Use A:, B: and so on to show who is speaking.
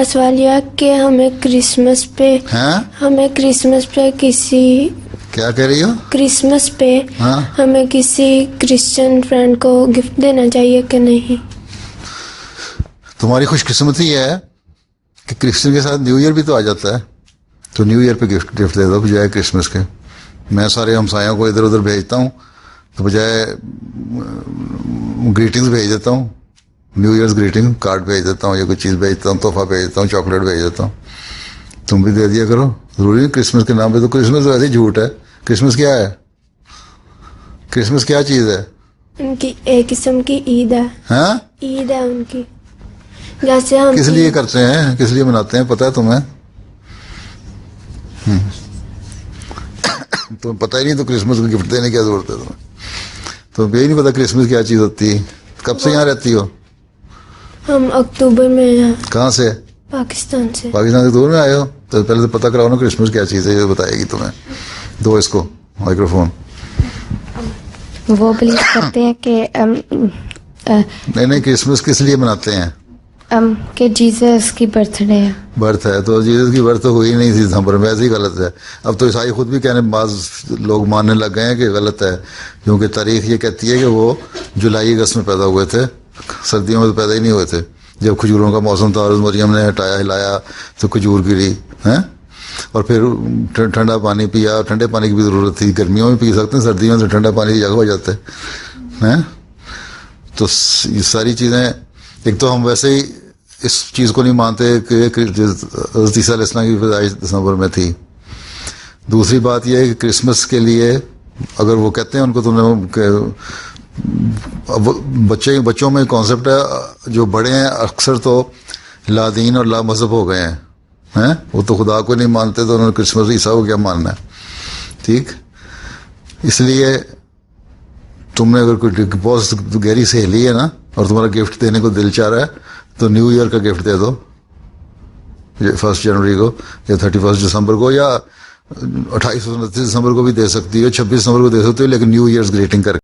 A: मेरा सवाल यह है कि हमें क्रिसमस पे किसी
B: क्या कह रही हो?
A: क्रिसमस पे
B: हाँ?
A: हमें किसी क्रिश्चियन फ्रेंड को गिफ्ट देना चाहिए कि नहीं?
B: तुम्हारी खुशकिस्मती है कि क्रिश्चियन के साथ न्यू ईयर भी तो आ जाता है, तो न्यू ईयर पे गिफ्ट दे दो बजाय क्रिसमस के। मैं सारे हमसायों को इधर उधर भेजता हूँ तो बजाय ग्रीटिंग्स भेज देता हूँ, न्यू ईयर्स ग्रीटिंग कार्ड भेज देता हूँ या कोई चीज़ भेजता हूँ, तोहफा भेज देता हूँ, चॉकलेट भेज देता हूँ। तुम भी दे दिया करो, जरूरी नहीं क्रिसमस के नाम पे। तो क्रिसमस वैसे ही झूठ है। क्रिसमस क्या है? क्रिसमस क्या चीज़ है?
A: उनकी एक किस्म की ईद है।
B: हाँ?
A: ईद है उनकी। जैसे हम
B: किस लिए करते हैं, किस लिए मनाते हैं, पता है तुम्हें? तुम्हें पता ही नहीं तो क्रिसमस को गिफ्ट देने की क्या जरूरत है तुम्हें? तो यही नहीं पता क्रिसमस क्या चीज़ होती है। कब से यहाँ रहती हो?
A: हम अक्टूबर में हैं।
B: कहाँ से?
A: पाकिस्तान से।
B: पाकिस्तान से दूर में आए हो तो पहले तो पता कराओ ना क्रिसमस क्या चीज़ है, ये बताएगी तुम्हें। दो इसको माइक्रोफोन।
C: वो बिलीव करते हैं कि
B: नहीं, क्रिसमस किस लिए मनाते हैं?
C: कि जीसस की बर्थडे है।
B: बर्थ है तो जीसस की बर्थ तो हुई नहीं थी दिसंबर में, वैसे ही गलत है। अब तो ईसाई खुद भी कहने, बाज लोग मानने लग गए हैं कि गलत है, क्योंकि तारीख ये कहती है कि वो जुलाई अगस्त में पैदा हुए थे, सर्दियों में तो पैदा ही नहीं हुए थे। जब खजूरों का मौसम था और मरियम ने हटाया हिलाया तो खजूर गिरी हैं, और फिर ठंडा पानी पिया। ठंडे पानी की भी ज़रूरत थी, गर्मियों में पी सकते हैं, सर्दियों में तो ठंडा पानी की जगह हो जाता है। तो ये सारी चीज़ें, एक तो हम वैसे ही इस चीज़ को नहीं मानते कि हज़रत ईसा अलैहिस्सलाम की पैदाइश दिसंबर में थी। दूसरी बात यह है कि क्रिसमस के लिए अगर वो कहते हैं उनको, तुमने बच्चों में कॉन्सेप्ट है, जो बड़े हैं अक्सर तो लादीन और ला मजहब हो गए हैं, वो तो खुदा को नहीं मानते, तो उन्होंने क्रिसमस ईसा को क्या मानना है? ठीक, इसलिए तुमने अगर कोई बहुत गहरी सहेली है ना और तुम्हारा गिफ्ट देने को दिल चाह रहा है तो न्यू ईयर का गिफ्ट दे दो, 1 जनवरी को या 31 दिसंबर को या 28 29 दिसंबर को भी दे सकती हो, 26 दिसंबर को दे सकती हो, लेकिन न्यू ईयर्स ग्रीटिंग करके